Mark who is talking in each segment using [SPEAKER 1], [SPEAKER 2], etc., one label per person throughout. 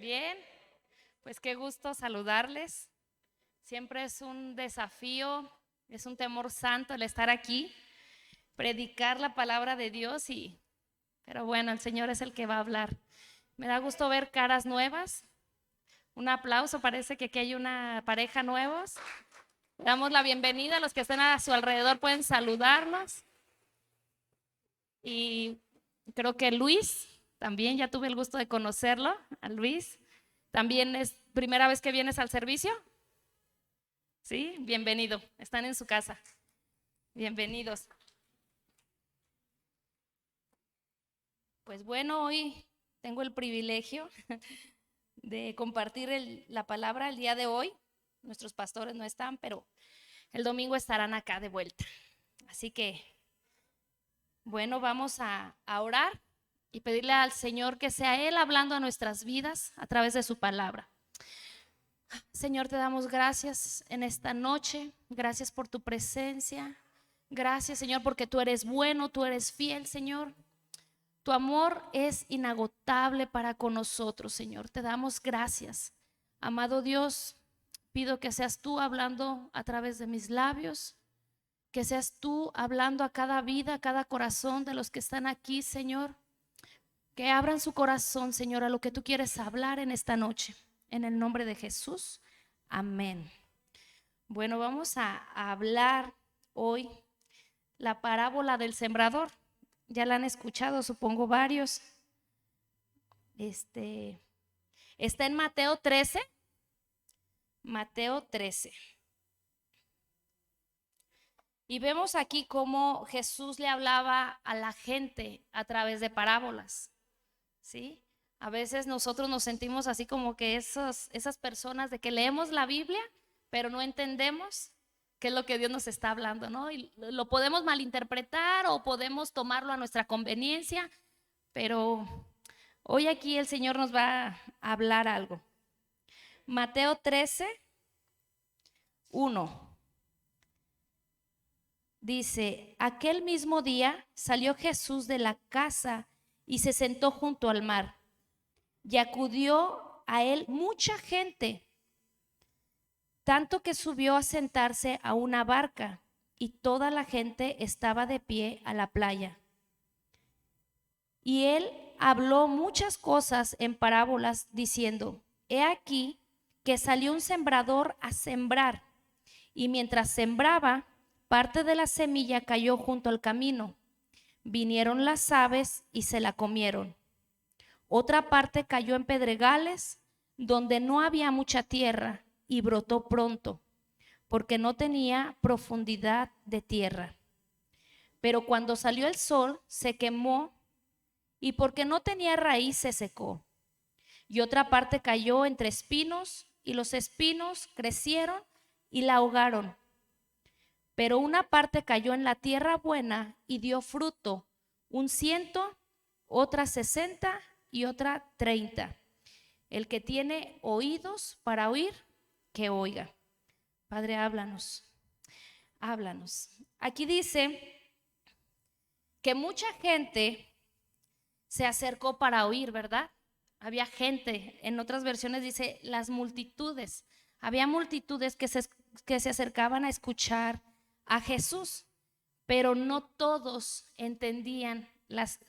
[SPEAKER 1] Bien, pues qué gusto saludarles. Siempre es un desafío, es un temor santo el estar aquí, predicar la palabra de Dios pero bueno, el Señor es el que va a hablar. Me da gusto ver caras nuevas. Un aplauso, parece que aquí hay una pareja nuevos. Damos la bienvenida a los que estén a su alrededor, pueden saludarnos. Y creo que Luis, también ya tuve el gusto de conocerlo, a Luis. También es primera vez que vienes al servicio. Sí, bienvenido. Están en su casa. Bienvenidos. Pues bueno, hoy tengo el privilegio de compartir la palabra el día de hoy. Nuestros pastores no están, pero el domingo estarán acá de vuelta. Así que, bueno, vamos a orar y pedirle al Señor que sea Él hablando a nuestras vidas a través de su palabra. Señor, te damos gracias en esta noche. Gracias por tu presencia. Gracias, Señor, porque tú eres bueno, tú eres fiel, Señor. Tu amor es inagotable para con nosotros, Señor. Te damos gracias. Amado Dios, pido que seas tú hablando a través de mis labios, que seas tú hablando a cada vida, a cada corazón de los que están aquí, Señor. Que abran su corazón, Señor, a lo que tú quieres hablar en esta noche. En el nombre de Jesús. Amén. Bueno, vamos a hablar hoy la parábola del sembrador. Ya la han escuchado, supongo varios. Está en Mateo 13. Mateo 13. Y vemos aquí cómo Jesús le hablaba a la gente a través de parábolas. ¿Sí? A veces nosotros nos sentimos así como que esas personas de que leemos la Biblia, pero no entendemos qué es lo que Dios nos está hablando, ¿no? Y lo podemos malinterpretar o podemos tomarlo a nuestra conveniencia, pero hoy aquí el Señor nos va a hablar algo. Mateo 13, 1. Dice, aquel mismo día salió Jesús de la casa y se sentó junto al mar. Y acudió a él mucha gente, tanto que subió a sentarse a una barca, y toda la gente estaba de pie a la playa. Y él habló muchas cosas en parábolas, diciendo, he aquí que salió un sembrador a sembrar, y mientras sembraba, parte de la semilla cayó junto al camino. Vinieron las aves y se la comieron. Otra parte cayó en pedregales, donde no había mucha tierra, y brotó pronto, porque no tenía profundidad de tierra. Pero cuando salió el sol, se quemó, y porque no tenía raíz, se secó. Y otra parte cayó entre espinos, y los espinos crecieron y la ahogaron. Pero una parte cayó en la tierra buena y dio fruto, un 100, otra 60 y otra 30. El que tiene oídos para oír, que oiga. Padre, háblanos, háblanos. Aquí dice que mucha gente se acercó para oír, ¿verdad? Había gente, en otras versiones dice las multitudes. Había multitudes que se acercaban a escuchar a Jesús, pero no todos entendían las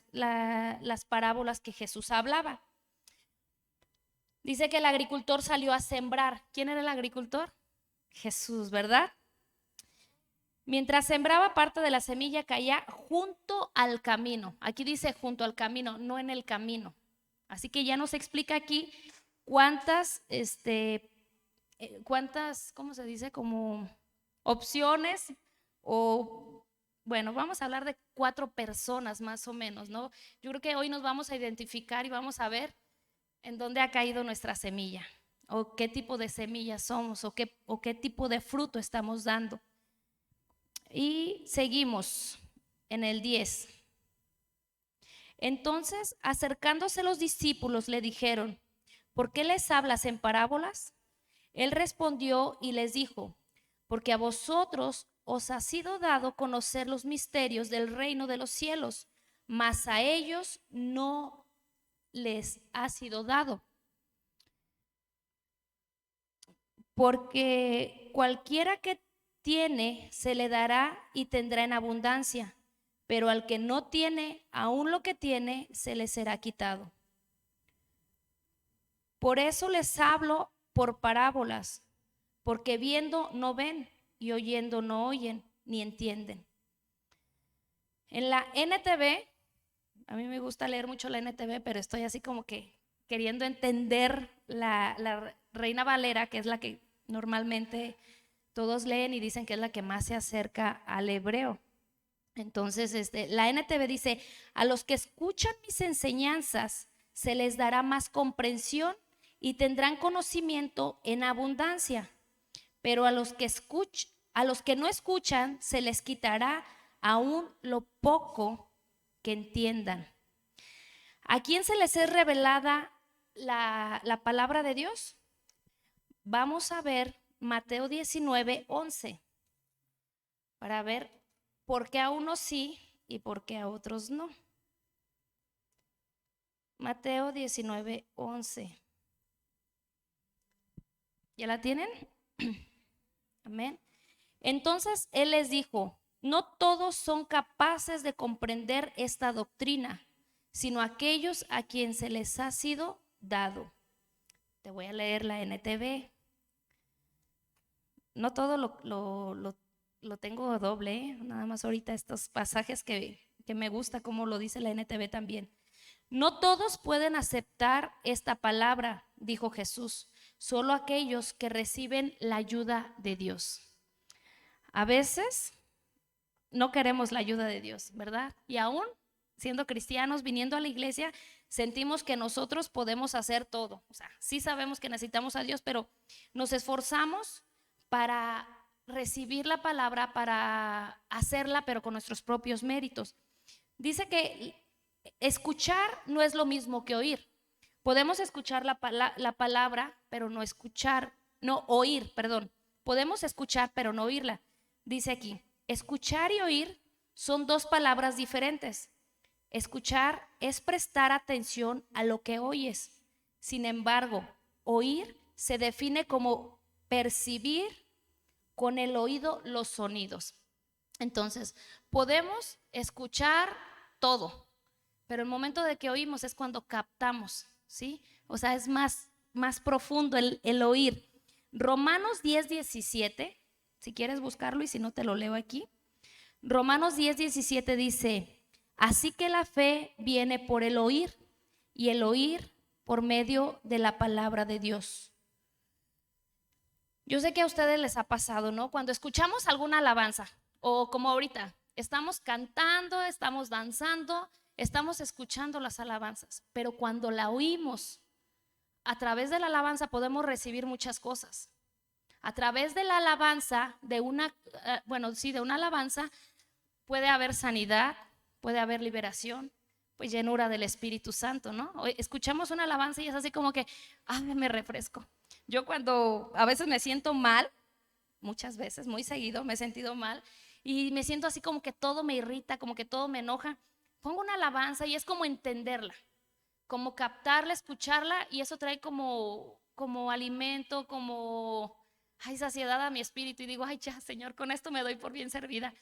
[SPEAKER 1] parábolas que Jesús hablaba. Dice que el agricultor salió a sembrar. ¿Quién era el agricultor? Jesús, ¿verdad? Mientras sembraba, parte de la semilla caía junto al camino. Aquí dice junto al camino, no en el camino. Así que ya nos explica aquí cuántas, ¿cómo se dice? Como opciones o, bueno, vamos a hablar de 4 personas más o menos, ¿no? Yo creo que hoy nos vamos a identificar y vamos a ver en dónde ha caído nuestra semilla, o qué tipo de semilla somos, o qué tipo de fruto estamos dando. Y seguimos en el 10. Entonces, acercándose los discípulos, le dijeron, ¿por qué les hablas en parábolas? Él respondió y les dijo, porque a vosotros os ha sido dado conocer los misterios del reino de los cielos, mas a ellos no les ha sido dado. porque cualquiera que tiene se le dará y tendrá en abundancia, pero al que no tiene, aún lo que tiene se le será quitado. Por eso les hablo por parábolas, porque viendo no ven y oyendo no oyen ni entienden. En la NTV, a mí me gusta leer mucho la NTV, pero estoy así como que queriendo entender la Reina Valera, que es la que normalmente todos leen y dicen que es la que más se acerca al hebreo. Entonces, la NTV dice: a los que escuchan mis enseñanzas se les dará más comprensión y tendrán conocimiento en abundancia, pero a los que no escuchan se les quitará aún lo poco que entiendan. ¿A quién se les es revelada la palabra de Dios? Vamos a ver Mateo 19:11 para ver por qué a unos sí y por qué a otros no. Mateo 19:11. ¿Ya la tienen? Amén. Entonces él les dijo: no todos son capaces de comprender esta doctrina, sino aquellos a quien se les ha sido dado. Te voy a leer la NTV. No todo lo tengo doble, ¿eh? Nada más ahorita estos pasajes que me gusta como lo dice la NTV también. No todos pueden aceptar esta palabra, dijo Jesús, solo aquellos que reciben la ayuda de Dios. A veces no queremos la ayuda de Dios, ¿verdad? Y aún siendo cristianos, viniendo a la iglesia, sentimos que nosotros podemos hacer todo. O sea, sí sabemos que necesitamos a Dios, pero nos esforzamos para recibir la palabra, para hacerla, pero con nuestros propios méritos. Dice que escuchar no es lo mismo que oír. Podemos escuchar la palabra, pero no oír, perdón. Podemos escuchar, pero no oírla. Dice aquí: escuchar y oír son dos palabras diferentes. Escuchar es prestar atención a lo que oyes. Sin embargo, oír se define como percibir con el oído los sonidos. Entonces, podemos escuchar todo, pero el momento de que oímos es cuando captamos, ¿sí? O sea, es más profundo el oír. Romanos 10:17, si quieres buscarlo y si no te lo leo aquí. Romanos 10:17 dice: así que la fe viene por el oír y el oír por medio de la palabra de Dios. Yo sé que a ustedes les ha pasado, ¿no? Cuando escuchamos alguna alabanza, o como ahorita, estamos cantando, estamos danzando, estamos escuchando las alabanzas, pero cuando la oímos, a través de la alabanza podemos recibir muchas cosas. A través de la alabanza, de una alabanza, puede haber sanidad, puede haber liberación, pues llenura del Espíritu Santo, ¿no? Escuchamos una alabanza y es así como que, me refresco. Yo cuando a veces me siento mal, muchas veces, muy seguido me he sentido mal y me siento así como que todo me irrita, como que todo me enoja, pongo una alabanza y es como entenderla, como captarla, escucharla, y eso trae como alimento, como saciedad a mi espíritu, y digo: ya, Señor, con esto me doy por bien servida.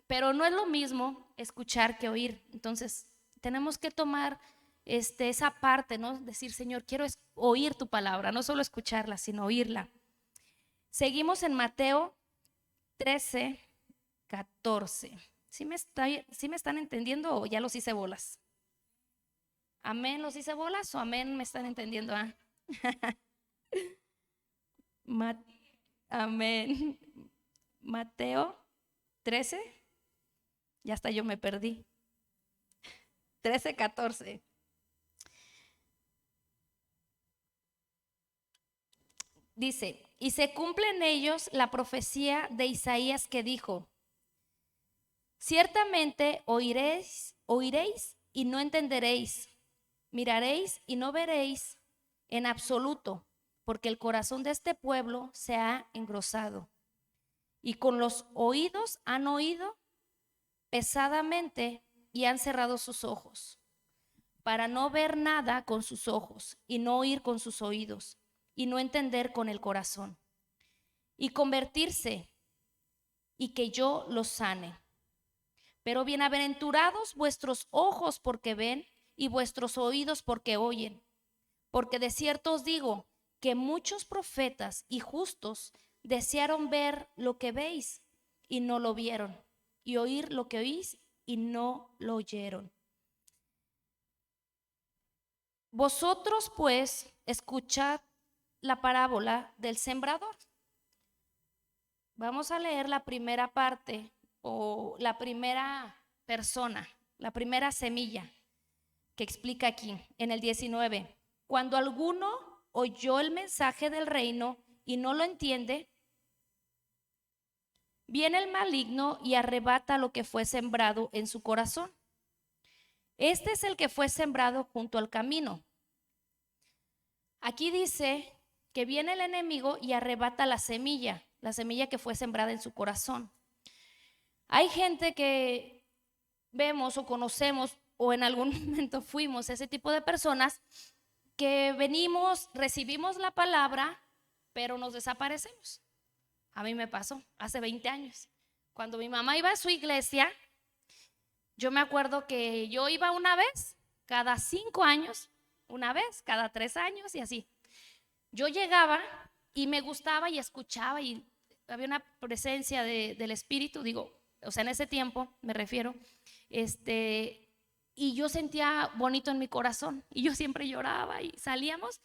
[SPEAKER 1] Pero no es lo mismo escuchar que oír. Entonces tenemos que tomar esa parte, ¿no? Decir: Señor, quiero oír tu palabra, no solo escucharla, sino oírla. Seguimos en Mateo 13:14. ¿Sí me están entendiendo o ya los hice bolas? ¿Amén los hice bolas o amén me están entendiendo? Amén. Mateo 13. Ya hasta yo me perdí. 13:14. Dice: y se cumple en ellos la profecía de Isaías que dijo: ciertamente oiréis y no entenderéis, miraréis y no veréis en absoluto, porque el corazón de este pueblo se ha engrosado, y con los oídos han oído pesadamente y han cerrado sus ojos, para no ver nada con sus ojos y no oír con sus oídos y no entender con el corazón y convertirse, y que yo los sane. Pero bienaventurados vuestros ojos porque ven y vuestros oídos porque oyen. Porque de cierto os digo que muchos profetas y justos desearon ver lo que veis y no lo vieron, y oír lo que oís y no lo oyeron. Vosotros pues escuchad la parábola del sembrador. Vamos a leer la primera parte o la primera persona, la primera semilla que explica aquí en el 19. Cuando alguno oyó el mensaje del reino y no lo entiende, viene el maligno y arrebata lo que fue sembrado en su corazón. Este es el que fue sembrado junto al camino. Aquí dice que viene el enemigo y arrebata la semilla que fue sembrada en su corazón. Hay gente que vemos o conocemos o en algún momento fuimos ese tipo de personas que venimos, recibimos la palabra, pero nos desaparecemos. A mí me pasó hace 20 años. Cuando mi mamá iba a su iglesia, yo me acuerdo que yo iba una vez cada 5 años, una vez cada 3 años y así. Yo llegaba y me gustaba y escuchaba y había una presencia del Espíritu, digo, o sea, en ese tiempo me refiero, y yo sentía bonito en mi corazón y yo siempre lloraba y salíamos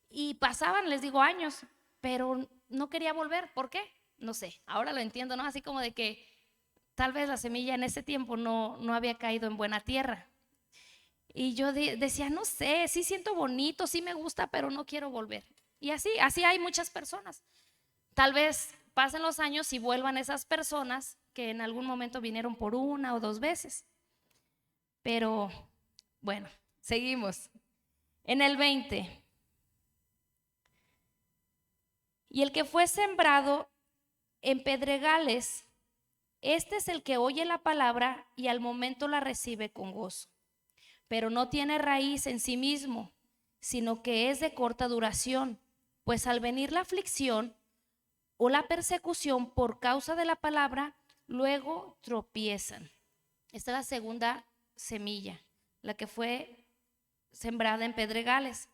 [SPEAKER 1] y pasaban, les digo, años, pero no quería volver. ¿Por qué? No sé, ahora lo entiendo, ¿no? Así como de que tal vez la semilla en ese tiempo no había caído en buena tierra. Y yo decía, no sé, sí siento bonito, sí me gusta, pero no quiero volver. Y así hay muchas personas. Tal vez pasen los años y vuelvan esas personas que en algún momento vinieron por 1 o 2 veces. Pero bueno, seguimos. En el 20. Y el que fue sembrado en pedregales, este es el que oye la palabra y al momento la recibe con gozo, pero no tiene raíz en sí mismo, sino que es de corta duración, pues al venir la aflicción o la persecución por causa de la palabra, luego tropiezan. Esta es la segunda semilla, la que fue sembrada en pedregales.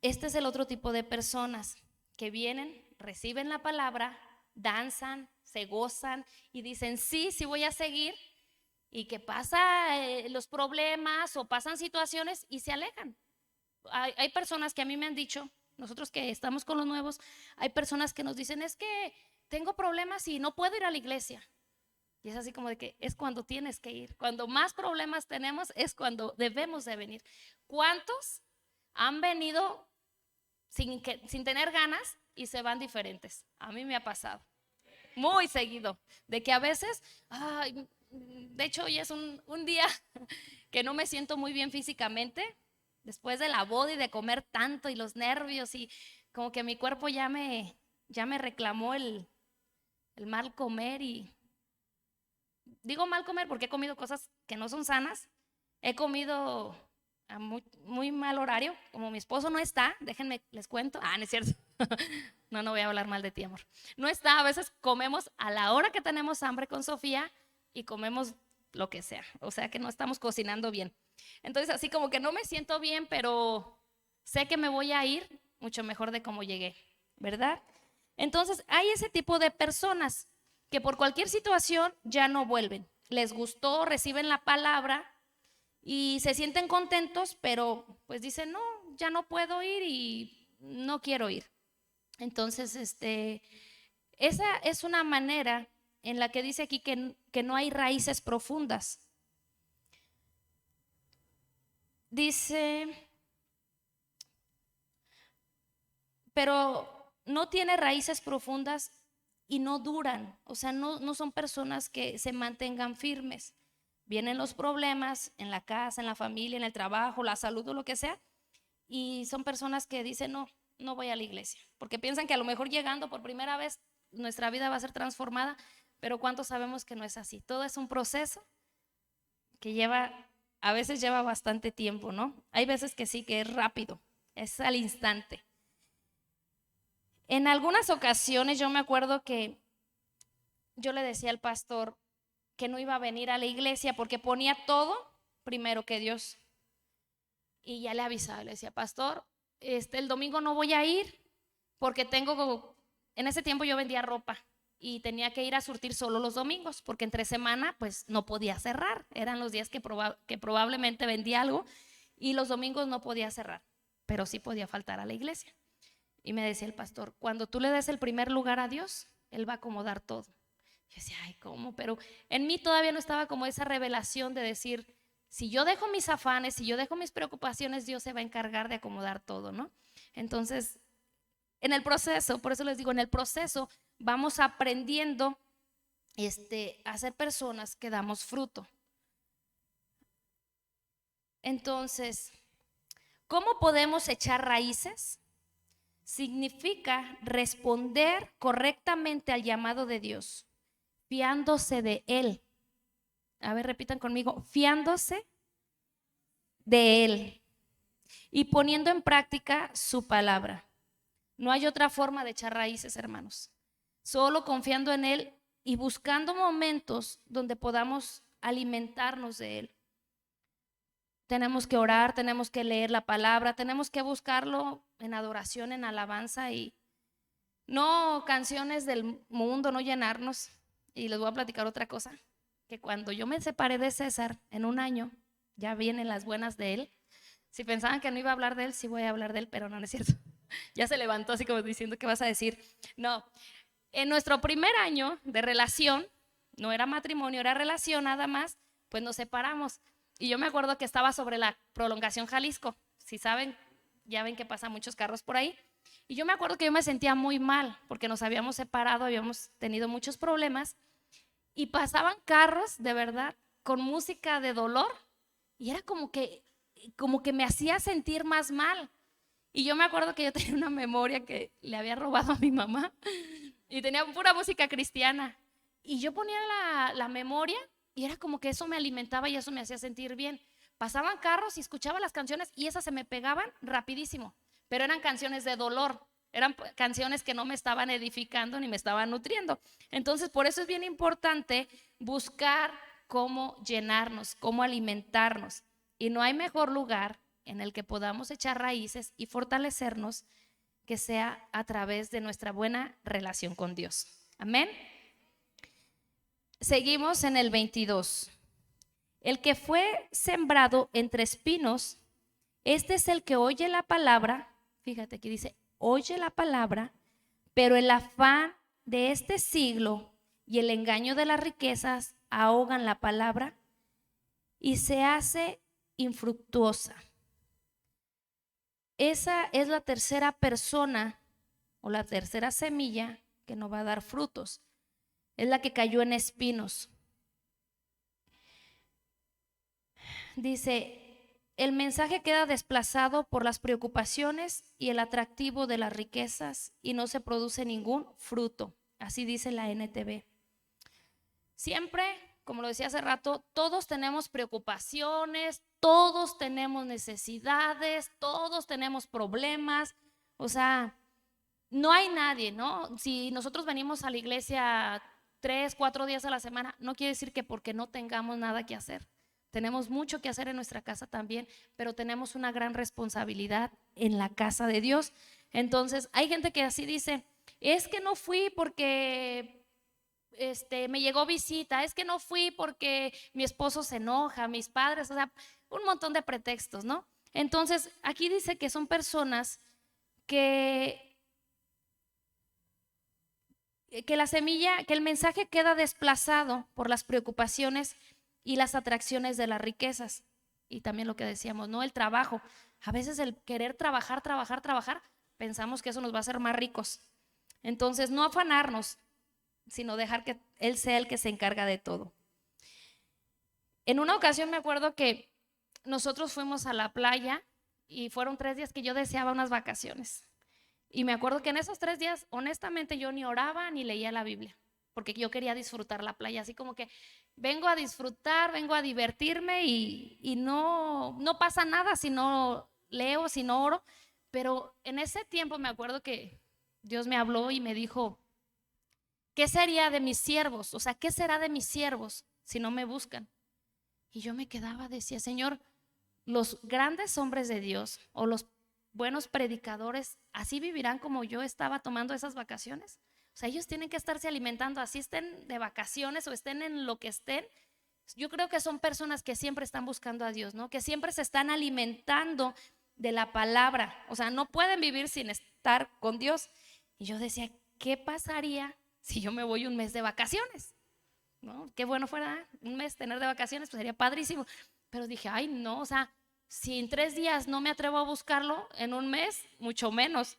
[SPEAKER 1] Este es el otro tipo de personas que vienen, reciben la palabra, danzan, se gozan y dicen, sí, sí voy a seguir, y que pasa los problemas o pasan situaciones y se alejan. Hay personas que a mí me han dicho, nosotros que estamos con los nuevos, hay personas que nos dicen, es que tengo problemas y no puedo ir a la iglesia. Y es así como de que es cuando tienes que ir. Cuando más problemas tenemos es cuando debemos de venir. ¿Cuántos han venido sin tener ganas y se van diferentes? A mí me ha pasado muy seguido, de que a veces, de hecho hoy es un día que no me siento muy bien físicamente, después de la boda y de comer tanto y los nervios y como que mi cuerpo ya me reclamó el mal comer. Y digo mal comer porque he comido cosas que no son sanas, he comido a muy mal horario, como mi esposo no está, déjenme les cuento, no es cierto, no voy a hablar mal de ti, amor, no está, a veces comemos a la hora que tenemos hambre con Sofía y comemos lo que sea, o sea que no estamos cocinando bien. Entonces así como que no me siento bien, pero sé que me voy a ir mucho mejor de cómo llegué, ¿verdad? Entonces hay ese tipo de personas que por cualquier situación ya no vuelven, les gustó, reciben la palabra y se sienten contentos, pero pues dicen, no, ya no puedo ir y no quiero ir. Entonces, esa es una manera en la que dice aquí que no hay raíces profundas. Dice, pero no tiene raíces profundas y no duran, o sea, no son personas que se mantengan firmes. Vienen los problemas en la casa, en la familia, en el trabajo, la salud o lo que sea, y son personas que dicen, no voy a la iglesia, porque piensan que a lo mejor llegando por primera vez nuestra vida va a ser transformada, pero ¿cuántos sabemos que no es así? Todo es un proceso que a veces lleva bastante tiempo, ¿no? Hay veces que sí, que es rápido, es al instante. En algunas ocasiones yo me acuerdo que yo le decía al pastor que no iba a venir a la iglesia porque ponía todo primero que Dios. Y ya le avisaba, le decía, pastor, el domingo no voy a ir porque en ese tiempo yo vendía ropa y tenía que ir a surtir solo los domingos porque entre semana pues no podía cerrar, eran los días que probablemente vendía algo y los domingos no podía cerrar, pero sí podía faltar a la iglesia. Y me decía el pastor, cuando tú le des el primer lugar a Dios, Él va a acomodar todo. Yo decía, ay, ¿cómo? Pero en mí todavía no estaba como esa revelación de decir, si yo dejo mis afanes, si yo dejo mis preocupaciones, Dios se va a encargar de acomodar todo, ¿no? Entonces, en el proceso, por eso les digo, en el proceso vamos aprendiendo a ser personas que damos fruto. Entonces, ¿cómo podemos echar raíces? Significa responder correctamente al llamado de Dios, fiándose de Él. A ver, repitan conmigo, fiándose de Él y poniendo en práctica su palabra. No hay otra forma de echar raíces, hermanos. Solo confiando en Él y buscando momentos donde podamos alimentarnos de Él. Tenemos que orar, tenemos que leer la palabra, tenemos que buscarlo en adoración, en alabanza y no canciones del mundo, no llenarnos. Y les voy a platicar otra cosa, que cuando yo me separé de César en un año, ya vienen las buenas de él. Si pensaban que no iba a hablar de él, sí voy a hablar de él, pero no, no es cierto. Ya se levantó así como diciendo, ¿qué vas a decir? No, en nuestro primer año de relación, no era matrimonio, era relación nada más, pues nos separamos. Y yo me acuerdo que estaba sobre la prolongación Jalisco. Si saben, ya ven que pasan muchos carros por ahí. Y yo me acuerdo que yo me sentía muy mal porque nos habíamos separado, habíamos tenido muchos problemas y pasaban carros de verdad con música de dolor y era como que me hacía sentir más mal. Y yo me acuerdo que yo tenía una memoria que le había robado a mi mamá y tenía pura música cristiana. Y yo ponía la memoria y era como que eso me alimentaba y eso me hacía sentir bien. Pasaban carros y escuchaba las canciones y esas se me pegaban rapidísimo, pero eran canciones de dolor, eran canciones que no me estaban edificando ni me estaban nutriendo. Entonces, por eso es bien importante buscar cómo llenarnos, cómo alimentarnos. Y no hay mejor lugar en el que podamos echar raíces y fortalecernos que sea a través de nuestra buena relación con Dios. Amén. Seguimos en el 22. El que fue sembrado entre espinos, este es el que oye la palabra, fíjate que dice, oye la palabra, pero el afán de este siglo y el engaño de las riquezas ahogan la palabra y se hace infructuosa. Esa es la tercera persona o la tercera semilla que no va a dar frutos. Es la que cayó en espinos. Dice, el mensaje queda desplazado por las preocupaciones y el atractivo de las riquezas y no se produce ningún fruto. Así dice la NTV. Siempre, como lo decía hace rato, todos tenemos preocupaciones, todos tenemos necesidades, todos tenemos problemas. O sea, no hay nadie, ¿no? Si nosotros venimos a la iglesia 3, 4 días a la semana, no quiere decir que porque no tengamos nada que hacer. Tenemos mucho que hacer en nuestra casa también, pero tenemos una gran responsabilidad en la casa de Dios. Entonces, hay gente que así dice, es que no fui porque me llegó visita, es que no fui porque mi esposo se enoja, mis padres, o sea, un montón de pretextos, ¿no? Entonces, aquí dice que son personas que la semilla, que el mensaje queda desplazado por las preocupaciones y las atracciones de las riquezas. Y también lo que decíamos, ¿no? El trabajo. A veces el querer trabajar, pensamos que eso nos va a hacer más ricos. Entonces, no afanarnos, sino dejar que Él sea el que se encarga de todo. En una ocasión me acuerdo que nosotros fuimos a la playa y fueron 3 días que yo deseaba unas vacaciones. Y me acuerdo que en esos 3 días, honestamente, yo ni oraba ni leía la Biblia, porque yo quería disfrutar la playa, así como que vengo a disfrutar, vengo a divertirme y no pasa nada si no leo, si no oro. Pero en ese tiempo me acuerdo que Dios me habló y me dijo, ¿qué sería de mis siervos? O sea, ¿qué será de mis siervos si no me buscan? Y yo me quedaba, decía, Señor, los grandes hombres de Dios o los buenos predicadores, ¿así vivirán como yo estaba tomando esas vacaciones? O sea, ellos tienen que estarse alimentando, así estén de vacaciones o estén en lo que estén. Yo creo que son personas que siempre están buscando a Dios, ¿no? Que siempre se están alimentando de la palabra. O sea, no pueden vivir sin estar con Dios. Y yo decía, ¿qué pasaría si yo me voy un mes de vacaciones? ¿No? Qué bueno fuera un mes tener de vacaciones, pues sería padrísimo. Pero dije, ay, no, o sea, si en 3 días no me atrevo a buscarlo, en un mes, mucho menos.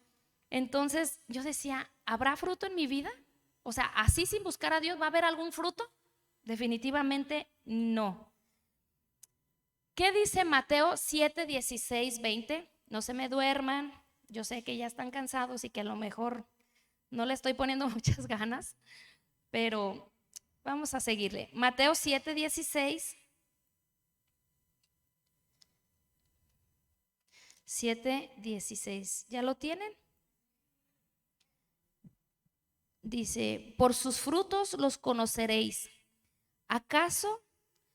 [SPEAKER 1] Entonces yo decía, ¿habrá fruto en mi vida? O sea, así sin buscar a Dios, ¿va a haber algún fruto? Definitivamente no. ¿Qué dice Mateo 7, 16, 20? No se me duerman, yo sé que ya están cansados y que a lo mejor no le estoy poniendo muchas ganas, pero vamos a seguirle. Mateo 7, 16. 7, 16. ¿Ya lo tienen? Dice, por sus frutos los conoceréis. ¿Acaso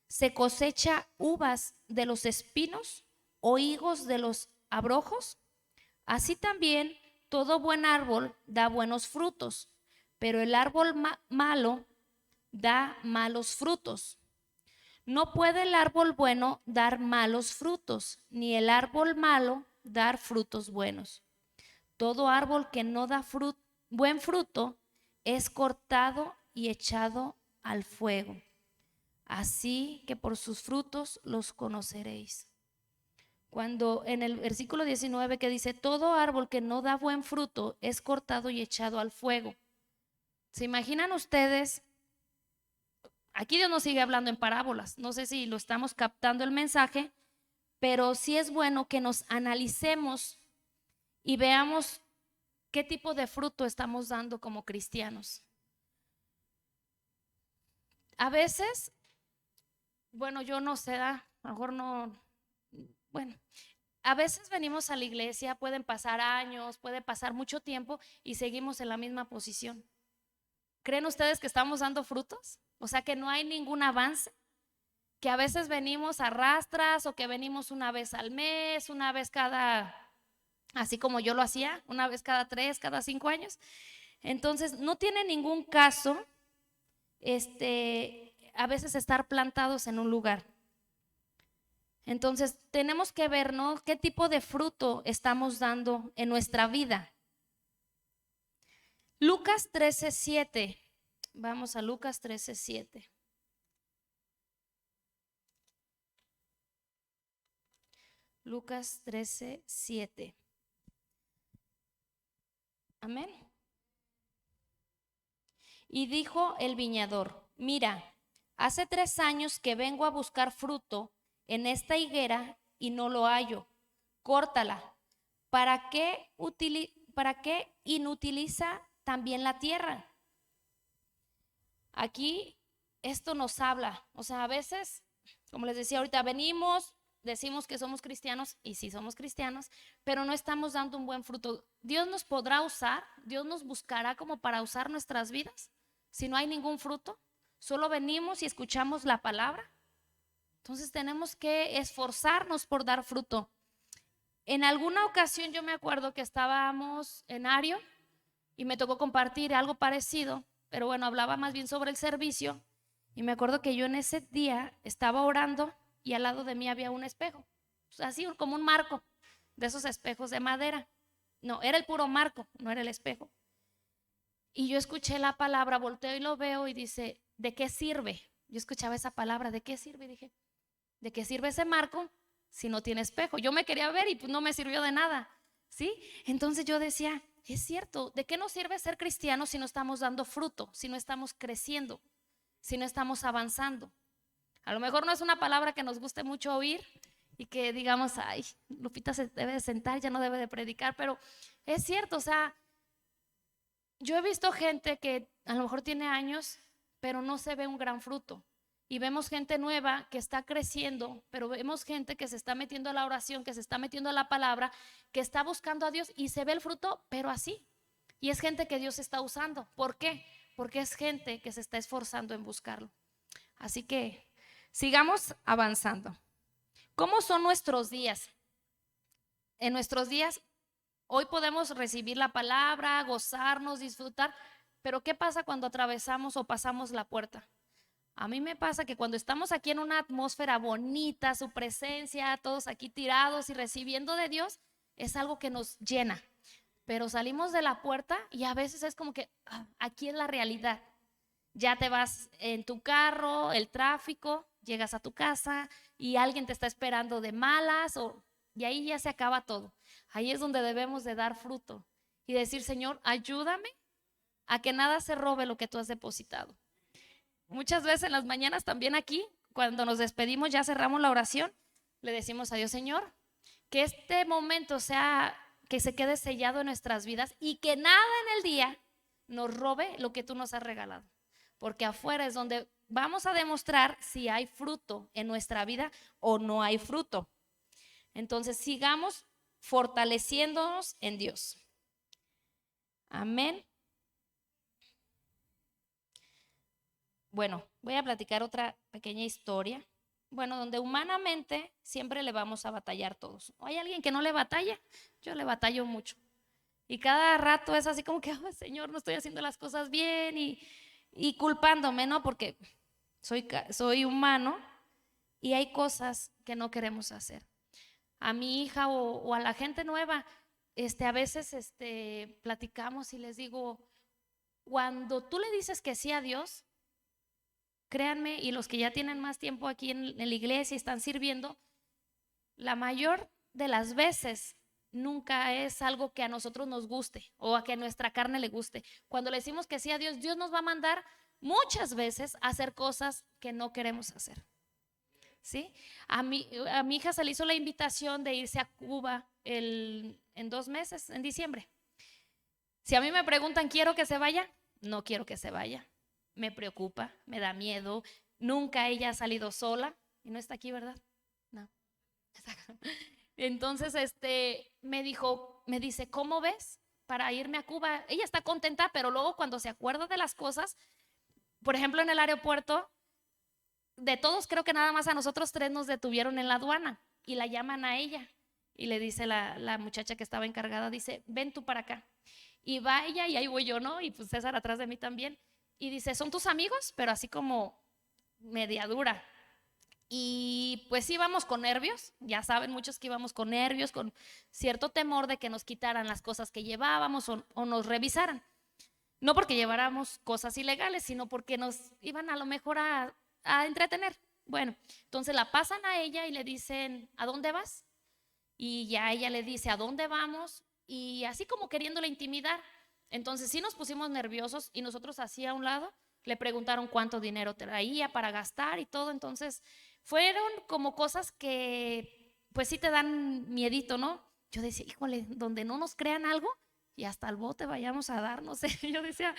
[SPEAKER 1] se cosecha uvas de los espinos o higos de los abrojos? Así también todo buen árbol da buenos frutos, pero el árbol malo da malos frutos. No puede el árbol bueno dar malos frutos, ni el árbol malo dar frutos buenos. Todo árbol que no da buen fruto es cortado y echado al fuego. Así que por sus frutos los conoceréis. Cuando en el versículo 19 que dice, todo árbol que no da buen fruto es cortado y echado al fuego. ¿Se imaginan ustedes? Aquí Dios nos sigue hablando en parábolas. No sé si lo estamos captando el mensaje, pero sí es bueno que nos analicemos y veamos qué tipo de fruto estamos dando como cristianos. A veces, bueno, yo no sé, a lo mejor no, bueno, a veces venimos a la iglesia, pueden pasar años, puede pasar mucho tiempo y seguimos en la misma posición. ¿Creen ustedes que estamos dando frutos? O sea, que no hay ningún avance, que a veces venimos a rastras o que venimos una vez al mes, una vez cada, así como yo lo hacía, una vez cada 3, cada 5 años. Entonces, no tiene ningún caso, a veces estar plantados en un lugar. Entonces, tenemos que ver, ¿no? ¿Qué tipo de fruto estamos dando en nuestra vida? Lucas 13:7. Vamos a Lucas 13:7. Lucas 13:7. Amén. Y dijo el viñador, mira, hace 3 años que vengo a buscar fruto en esta higuera y no lo hallo. Córtala. ¿Para qué inutiliza también la tierra? Aquí esto nos habla, o sea, a veces, como les decía ahorita, venimos, decimos que somos cristianos y sí somos cristianos, pero no estamos dando un buen fruto. Dios nos podrá usar, Dios nos buscará como para usar nuestras vidas si no hay ningún fruto. Solo venimos y escuchamos la palabra. Entonces tenemos que esforzarnos por dar fruto. En alguna ocasión yo me acuerdo que estábamos en Ario y me tocó compartir algo parecido, pero bueno, hablaba más bien sobre el servicio. Y me acuerdo que yo en ese día estaba orando y al lado de mí había un espejo, así como un marco de esos espejos de madera. No, era el puro marco, no era el espejo. Y yo escuché la palabra, volteo y lo veo y dice, ¿de qué sirve? Yo escuchaba esa palabra, ¿de qué sirve? Y dije, ¿de qué sirve ese marco si no tiene espejo? Yo me quería ver y pues no me sirvió de nada, ¿sí? Entonces yo decía, es cierto, ¿de qué nos sirve ser cristianos si no estamos dando fruto, si no estamos creciendo, si no estamos avanzando? A lo mejor no es una palabra que nos guste mucho oír y que digamos, ay, Lupita se debe de sentar, ya no debe de predicar, pero es cierto, o sea, yo he visto gente que a lo mejor tiene años, pero no se ve un gran fruto. Y vemos gente nueva que está creciendo, pero vemos gente que se está metiendo a la oración, que se está metiendo a la palabra, que está buscando a Dios y se ve el fruto, pero así. Y es gente que Dios está usando. ¿Por qué? Porque es gente que se está esforzando en buscarlo. Así que sigamos avanzando. ¿Cómo son nuestros días? En nuestros días, hoy podemos recibir la palabra, gozarnos, disfrutar, pero ¿qué pasa cuando atravesamos o pasamos la puerta? A mí me pasa que cuando estamos aquí en una atmósfera bonita, su presencia, todos aquí tirados y recibiendo de Dios, es algo que nos llena. Pero salimos de la puerta y a veces es como que aquí es la realidad. Ya te vas en tu carro, el tráfico, llegas a tu casa y alguien te está esperando de malas y ahí ya se acaba todo. Ahí es donde debemos de dar fruto y decir, Señor, ayúdame a que nada se robe lo que tú has depositado. Muchas veces en las mañanas también aquí, cuando nos despedimos, ya cerramos la oración, le decimos a Dios, Señor, que este momento sea, que se quede sellado en nuestras vidas y que nada en el día nos robe lo que tú nos has regalado. Porque afuera es donde vamos a demostrar si hay fruto en nuestra vida o no hay fruto. Entonces sigamos fortaleciéndonos en Dios. Amén. Bueno, voy a platicar otra pequeña historia. Bueno, donde humanamente siempre le vamos a batallar todos. ¿Hay alguien que no le batalla? Yo le batallo mucho. Y cada rato es así como que, oh, Señor, no estoy haciendo las cosas bien y culpándome, ¿no? Porque soy humano y hay cosas que no queremos hacer. A mi hija o a la gente nueva, a veces platicamos y les digo, cuando tú le dices que sí a Dios, créanme, y los que ya tienen más tiempo aquí en la iglesia y están sirviendo, la mayor de las veces nunca es algo que a nosotros nos guste o a que a nuestra carne le guste. Cuando le decimos que sí a Dios, Dios nos va a mandar muchas veces a hacer cosas que no queremos hacer. ¿Sí? A mi hija se le hizo la invitación de irse a Cuba en 2 meses, en diciembre. Si a mí me preguntan, ¿quiero que se vaya? No quiero que se vaya. Me preocupa, me da miedo. Nunca ella ha salido sola y no está aquí, ¿verdad? No. Entonces, me dice, ¿cómo ves para irme a Cuba? Ella está contenta, pero luego cuando se acuerda de las cosas, por ejemplo, en el aeropuerto, de todos creo que nada más a nosotros 3 nos detuvieron en la aduana y la llaman a ella y le dice la muchacha que estaba encargada, dice, ven tú para acá. Y va ella y ahí voy yo, ¿no? Y pues César atrás de mí también. Y dice, ¿son tus amigos? Pero así como media dura. Y pues íbamos con nervios, ya saben muchos que íbamos con nervios, con cierto temor de que nos quitaran las cosas que llevábamos o nos revisaran. No porque lleváramos cosas ilegales, sino porque nos iban a lo mejor a entretener. Bueno, entonces la pasan a ella y le dicen, ¿a dónde vas? Y ya ella le dice, ¿a dónde vamos? Y así como queriéndole intimidar. Entonces sí nos pusimos nerviosos y nosotros así a un lado le preguntaron cuánto dinero traía para gastar y todo. Entonces fueron como cosas que pues sí te dan miedito, ¿no? Yo decía, híjole, donde no nos crean algo y hasta el bote vayamos a dar, no sé. Yo decía,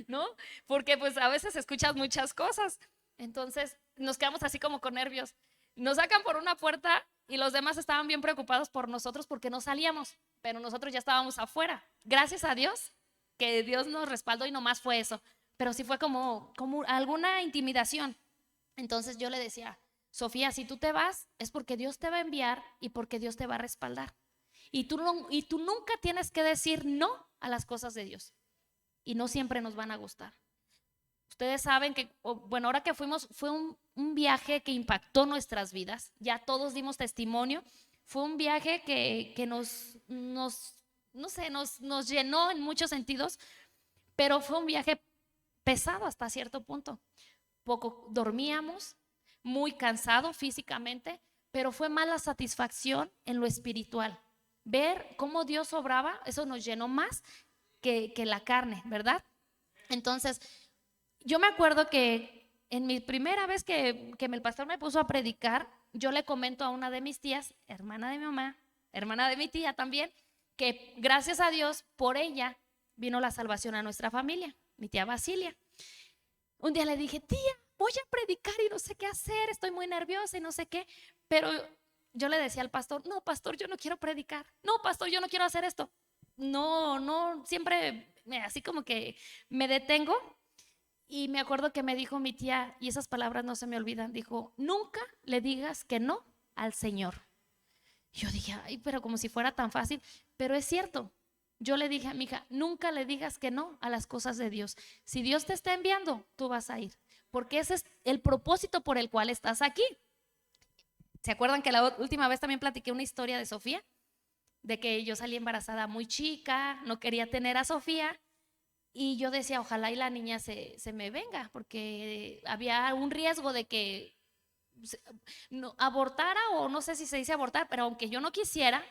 [SPEAKER 1] ¿no? Porque pues a veces escuchas muchas cosas. Entonces nos quedamos así como con nervios. Nos sacan por una puerta y los demás estaban bien preocupados por nosotros porque no salíamos, pero nosotros ya estábamos afuera. Gracias a Dios que Dios nos respaldó y nomás fue eso, pero sí fue como alguna intimidación. Entonces yo le decía, Sofía, si tú te vas es porque Dios te va a enviar y porque Dios te va a respaldar. Y tú nunca tienes que decir no a las cosas de Dios. Y no siempre nos van a gustar. Ustedes saben que, bueno, ahora que fuimos, fue un viaje que impactó nuestras vidas. Ya todos dimos testimonio. Fue un viaje que no sé, nos llenó en muchos sentidos, pero fue un viaje pesado hasta cierto punto. Poco dormíamos, muy cansado físicamente, pero fue más la satisfacción en lo espiritual. Ver cómo Dios obraba, eso nos llenó más que la carne, ¿verdad? Entonces, yo me acuerdo que en mi primera vez que el pastor me puso a predicar, yo le comento a una de mis tías, hermana de mi mamá, hermana de mi tía también, que gracias a Dios, por ella vino la salvación a nuestra familia, mi tía Basilia. Un día le dije, tía, voy a predicar y no sé qué hacer, estoy muy nerviosa y no sé qué, pero yo le decía al pastor, no, pastor, yo no quiero predicar, no, pastor, yo no quiero hacer esto. No, siempre así como que me detengo y me acuerdo que me dijo mi tía, y esas palabras no se me olvidan, dijo, nunca le digas que no al Señor. Y yo dije, ay, pero como si fuera tan fácil, pero es cierto. Yo le dije a mi hija, nunca le digas que no a las cosas de Dios. Si Dios te está enviando, tú vas a ir, porque ese es el propósito por el cual estás aquí. ¿Se acuerdan que la última vez también platiqué una historia de Sofía? De que yo salí embarazada muy chica, no quería tener a Sofía y yo decía, ojalá y la niña se me venga, porque había un riesgo de que no, abortara, o no sé si se dice abortar, pero aunque yo no quisiera,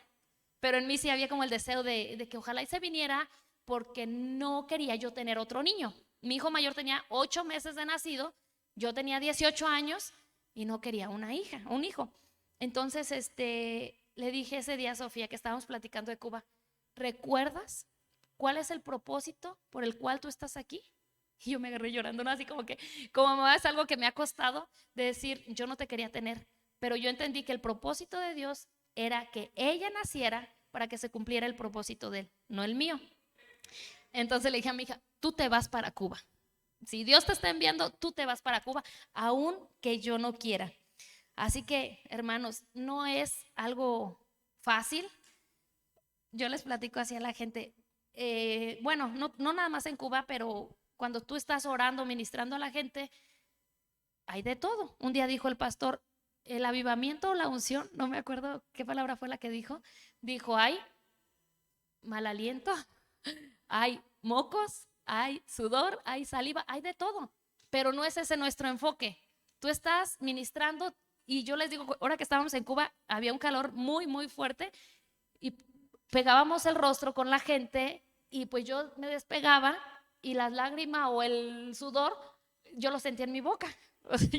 [SPEAKER 1] pero en mí sí había como el deseo de que ojalá y se viniera, porque no quería yo tener otro niño. Mi hijo mayor tenía 8 meses de nacido, yo tenía 18 años y no quería una hija, un hijo. Entonces, le dije ese día a Sofía que estábamos platicando de Cuba, ¿recuerdas cuál es el propósito por el cual tú estás aquí? Y yo me agarré llorando, ¿no? Así como que, como mamá, es algo que me ha costado de decir, yo no te quería tener, pero yo entendí que el propósito de Dios era que ella naciera para que se cumpliera el propósito de él, no el mío. Entonces le dije a mi hija, tú te vas para Cuba. Si Dios te está enviando, tú te vas para Cuba, aun que yo no quiera. Así que, hermanos, no es algo fácil. Yo les platico así a la gente, bueno, no nada más en Cuba, pero cuando tú estás orando, ministrando a la gente, hay de todo. Un día dijo el pastor, el avivamiento o la unción, no me acuerdo qué palabra fue la que dijo, hay mal aliento, hay mocos, hay sudor, hay saliva, hay de todo, pero no es ese nuestro enfoque. Tú estás ministrando y yo les digo, ahora que estábamos en Cuba, había un calor muy, muy fuerte y pegábamos el rostro con la gente y pues yo me despegaba y las lágrimas o el sudor, yo lo sentía en mi boca. O sea,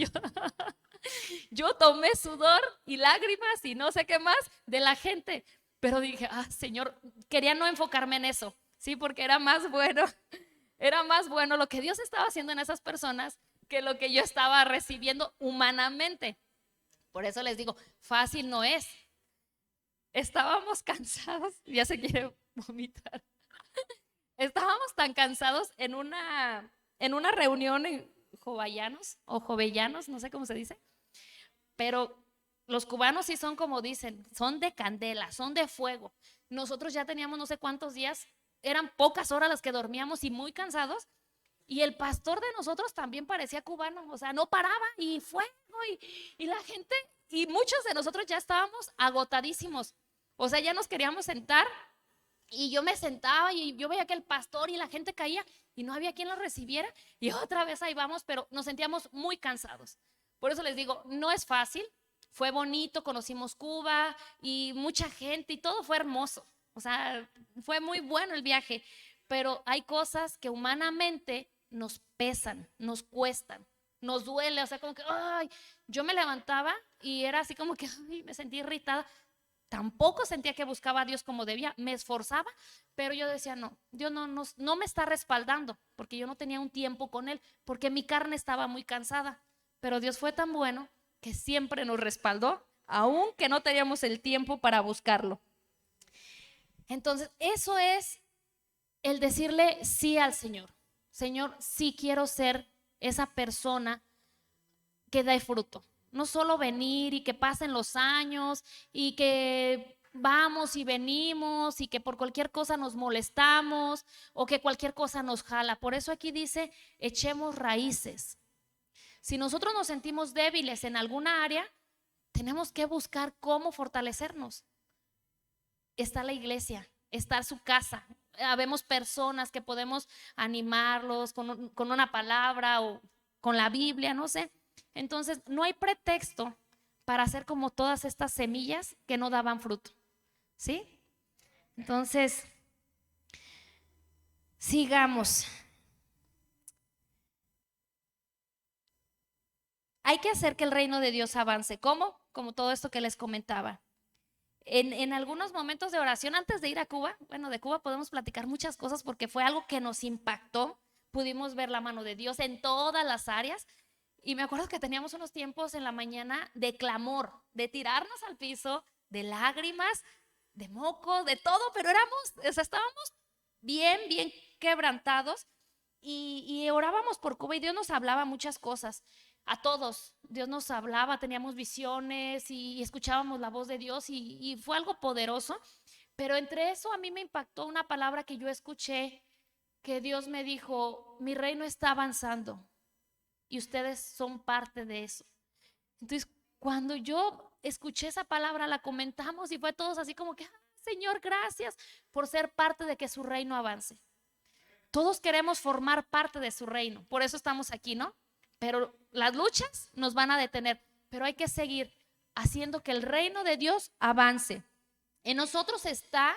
[SPEAKER 1] yo tomé sudor y lágrimas y no sé qué más de la gente, pero dije, Señor, quería no enfocarme en eso, sí, porque era más bueno lo que Dios estaba haciendo en esas personas que lo que yo estaba recibiendo humanamente. Por eso les digo, fácil no es. Estábamos cansados, ya se quiere vomitar. Estábamos tan cansados en una reunión en jovellanos o jovellanos, no sé cómo se dice, pero los cubanos sí son como dicen, son de candela, son de fuego. Nosotros ya teníamos no sé cuántos días, eran pocas horas las que dormíamos y muy cansados. Y el pastor de nosotros también parecía cubano, o sea, no paraba y fuego y la gente, y muchos de nosotros ya estábamos agotadísimos. O sea, ya nos queríamos sentar y yo me sentaba y yo veía que el pastor y la gente caía y no había quien lo recibiera y otra vez ahí vamos, pero nos sentíamos muy cansados. Por eso les digo, no es fácil, fue bonito, conocimos Cuba y mucha gente y todo fue hermoso. O sea, fue muy bueno el viaje, pero hay cosas que humanamente nos pesan, nos cuestan, nos duele, o sea, como que, ay, yo me levantaba y era así como que, ay, me sentí irritada. Tampoco sentía que buscaba a Dios como debía, me esforzaba, pero yo decía, no, Dios no me está respaldando, porque yo no tenía un tiempo con Él, porque mi carne estaba muy cansada, pero Dios fue tan bueno que siempre nos respaldó, aunque no teníamos el tiempo para buscarlo. Entonces, eso es el decirle sí al Señor. Señor, sí quiero ser esa persona que dé fruto. No solo venir y que pasen los años y que vamos y venimos y que por cualquier cosa nos molestamos o que cualquier cosa nos jala. Por eso aquí dice, echemos raíces. Si nosotros nos sentimos débiles en alguna área, tenemos que buscar cómo fortalecernos. Está la iglesia, está su casa. Habemos personas que podemos animarlos con una palabra o con la Biblia, no sé. Entonces, no hay pretexto para hacer como todas estas semillas que no daban fruto, ¿sí? Entonces, sigamos. Hay que hacer que el reino de Dios avance. ¿Cómo? Como todo esto que les comentaba. En algunos momentos de oración antes de ir a Cuba, bueno, de Cuba podemos platicar muchas cosas porque fue algo que nos impactó. Pudimos ver la mano de Dios en todas las áreas. Y me acuerdo que teníamos unos tiempos en la mañana de clamor, de tirarnos al piso, de lágrimas, de moco, de todo, pero o sea, estábamos bien, bien quebrantados y orábamos por Cuba y Dios nos hablaba muchas cosas. A todos, Dios nos hablaba, teníamos visiones y escuchábamos la voz de Dios y fue algo poderoso. Pero entre eso a mí me impactó una palabra que yo escuché, que Dios me dijo: mi reino está avanzando y ustedes son parte de eso. Entonces, cuando yo escuché esa palabra, la comentamos y fue todos así como que: Señor, gracias por ser parte de que su reino avance. Todos queremos formar parte de su reino, por eso estamos aquí, ¿no? Pero las luchas nos van a detener, pero hay que seguir haciendo que el reino de Dios avance. En nosotros está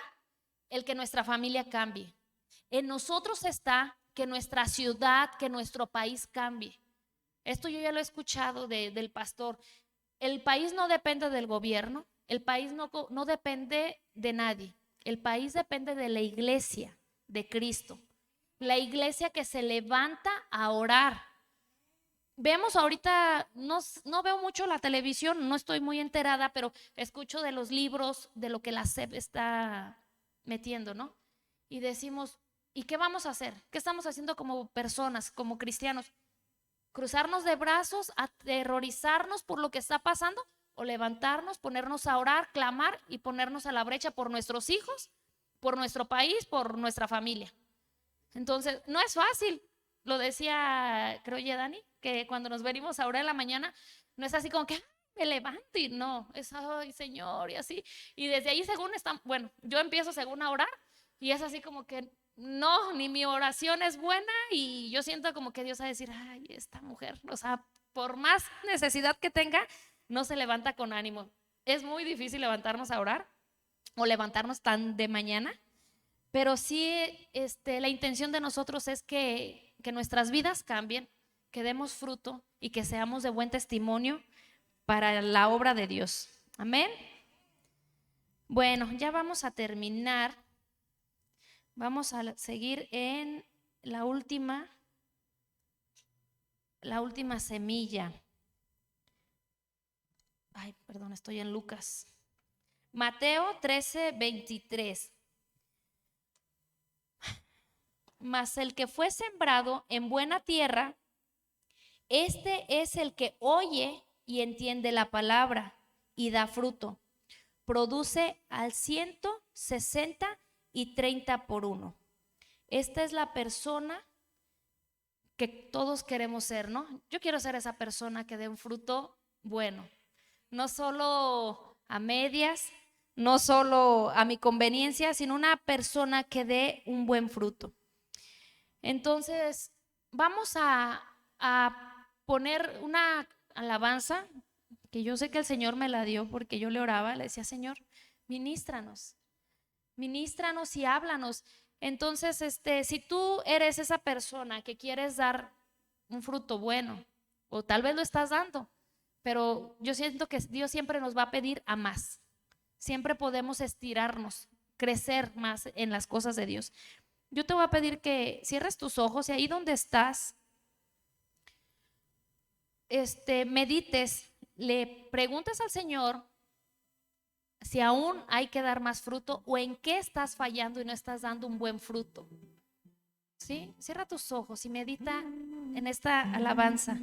[SPEAKER 1] el que nuestra familia cambie. En nosotros está que nuestra ciudad, que nuestro país cambie. Esto yo ya lo he escuchado del pastor. El país no depende del gobierno, el país no depende de nadie. El país depende de la iglesia de Cristo. La iglesia que se levanta a orar. Vemos ahorita, no veo mucho la televisión, no estoy muy enterada, pero escucho de los libros, de lo que la SEP está metiendo, ¿no? Y decimos: ¿y qué vamos a hacer? ¿Qué estamos haciendo como personas, como cristianos? ¿Cruzarnos de brazos, aterrorizarnos por lo que está pasando? ¿O levantarnos, ponernos a orar, clamar y ponernos a la brecha por nuestros hijos, por nuestro país, por nuestra familia? Entonces, no es fácil. Lo decía, creo ya Dani, que cuando nos venimos ahora en la mañana, no es así como que me levanto y no, es ay Señor y así. Y desde ahí según está, bueno, yo empiezo según a orar y es así como que no, ni mi oración es buena y yo siento como que Dios va a decir: ay, esta mujer, o sea, por más necesidad que tenga, no se levanta con ánimo. Es muy difícil levantarnos a orar o levantarnos tan de mañana. Pero sí, la intención de nosotros es que nuestras vidas cambien, que demos fruto y que seamos de buen testimonio para la obra de Dios. Amén. Bueno, ya vamos a terminar. Vamos a seguir en la última semilla. Ay, perdón, estoy en Lucas. Mateo 13:23. Mas el que fue sembrado en buena tierra, este es el que oye y entiende la palabra y da fruto. Produce al 160 y 30 por uno. Esta es la persona que todos queremos ser, ¿no? Yo quiero ser esa persona que dé un fruto bueno, no solo a medias, no solo a mi conveniencia, sino una persona que dé un buen fruto. Entonces, vamos a poner una alabanza que yo sé que el Señor me la dio porque yo le oraba, le decía: Señor, ministranos y háblanos. Entonces, si tú eres esa persona que quieres dar un fruto bueno, o tal vez lo estás dando, pero yo siento que Dios siempre nos va a pedir a más. Siempre podemos estirarnos, crecer más en las cosas de Dios. Yo te voy a pedir que cierres tus ojos y ahí donde estás, medites, le preguntes al Señor si aún hay que dar más fruto o en qué estás fallando y no estás dando un buen fruto. ¿Sí? Cierra tus ojos y medita en esta alabanza.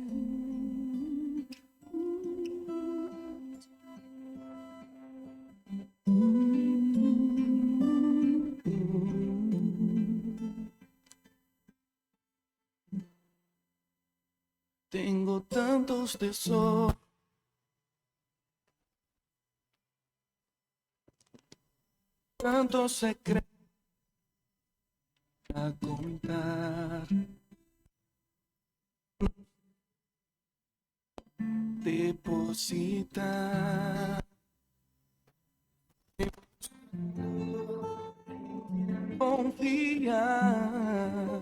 [SPEAKER 2] Tengo tantos tesoros, tantos secretos a contar. Deposita, confiar.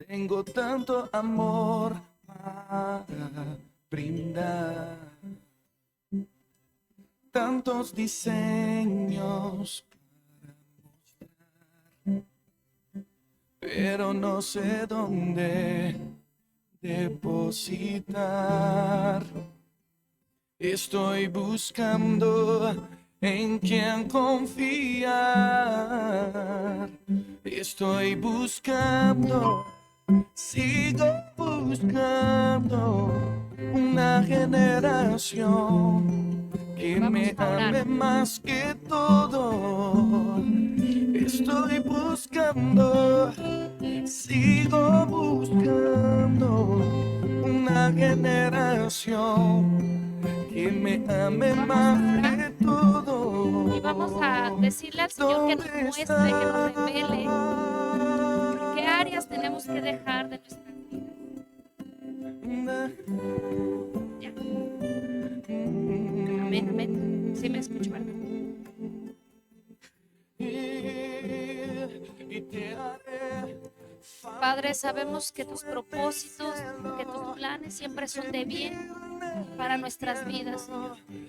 [SPEAKER 2] Tengo tanto amor para brindar, tantos diseños para mostrar, pero no sé dónde depositar. Estoy buscando en quién confiar. Estoy buscando, sigo buscando una generación que me ame más que todo. Estoy buscando, sigo buscando una generación que me ame más que todo.
[SPEAKER 1] Y vamos a decirle al Señor que nos muestre, que nos revele qué áreas tenemos que dejar de nuestras vidas. Ya. Amén, amén. Sí me escucho, ¿verdad? Padre, sabemos que tus propósitos, que tus planes siempre son de bien para nuestras vidas,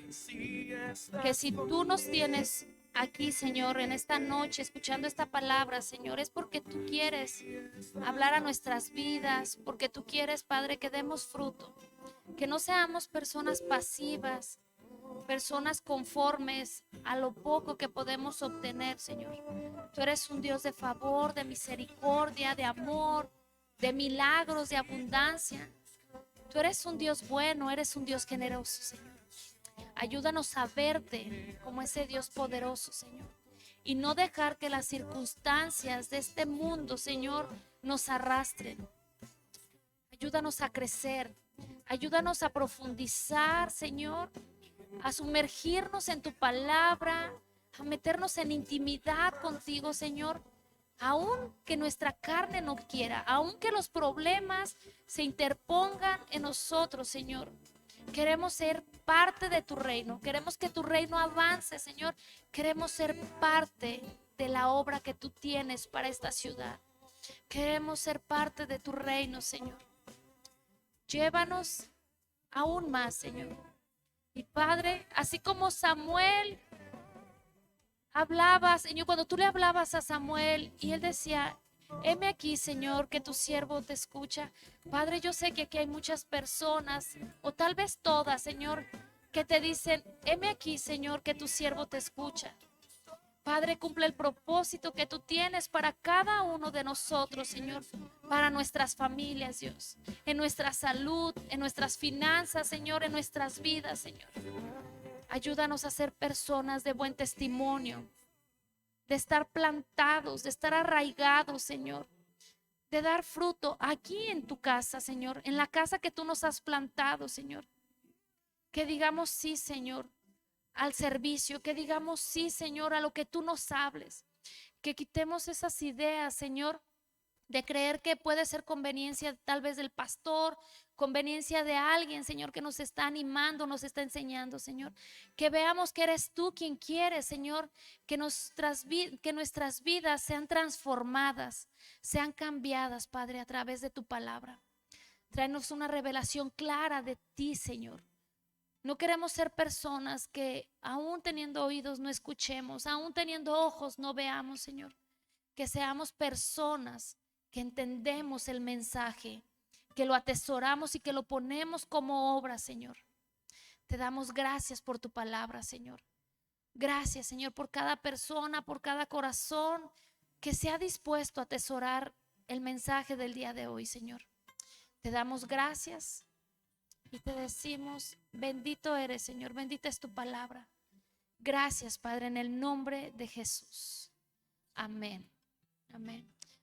[SPEAKER 1] Señor. Que si tú nos tienes aquí, Señor, en esta noche, escuchando esta palabra, Señor, es porque tú quieres hablar a nuestras vidas, porque tú quieres, Padre, que demos fruto, que no seamos personas pasivas, personas conformes a lo poco que podemos obtener, Señor. Tú eres un Dios de favor, de misericordia, de amor, de milagros, de abundancia. Tú eres un Dios bueno, eres un Dios generoso, Señor. Ayúdanos a verte como ese Dios poderoso, Señor. Y no dejar que las circunstancias de este mundo, Señor, nos arrastren. Ayúdanos a crecer. Ayúdanos a profundizar, Señor, a sumergirnos en tu palabra, a meternos en intimidad contigo, Señor, aun que nuestra carne no quiera, aun que los problemas se interpongan en nosotros, Señor. Queremos ser parte de tu reino, queremos que tu reino avance, Señor. Queremos ser parte de la obra que tú tienes para esta ciudad. Queremos ser parte de tu reino, Señor. Llévanos aún más, Señor. Y Padre, así como Samuel hablaba, Señor, cuando tú le hablabas a Samuel y él decía, heme aquí, Señor, que tu siervo te escucha. Padre, yo sé que aquí hay muchas personas, o tal vez todas, Señor, que te dicen, heme aquí, Señor, que tu siervo te escucha. Padre, cumple el propósito que tú tienes para cada uno de nosotros, Señor, para nuestras familias, Dios, en nuestra salud, en nuestras finanzas, Señor, en nuestras vidas, Señor. Ayúdanos a ser personas de buen testimonio, de estar plantados, de estar arraigados, Señor, de dar fruto aquí en tu casa, Señor, en la casa que tú nos has plantado, Señor. Que digamos sí, Señor, al servicio, que digamos sí, Señor, a lo que tú nos hables, que quitemos esas ideas, Señor, de creer que puede ser conveniencia tal vez del pastor, conveniencia de alguien, Señor, que nos está animando, nos está enseñando, Señor. Que veamos que eres tú quien quieres, Señor, que nuestras vidas sean transformadas, sean cambiadas, Padre, a través de tu palabra. Tráenos una revelación clara de ti, Señor. No queremos ser personas que aún teniendo oídos no escuchemos, aún teniendo ojos no veamos, Señor. Que seamos personas que entendemos el mensaje, que lo atesoramos y que lo ponemos como obra, Señor. Te damos gracias por tu palabra, Señor. Gracias, Señor, por cada persona, por cada corazón que se ha dispuesto a atesorar el mensaje del día de hoy, Señor. Te damos gracias. Y te decimos, bendito eres, Señor, bendita es tu palabra. Gracias, Padre, en el nombre de Jesús. Amén.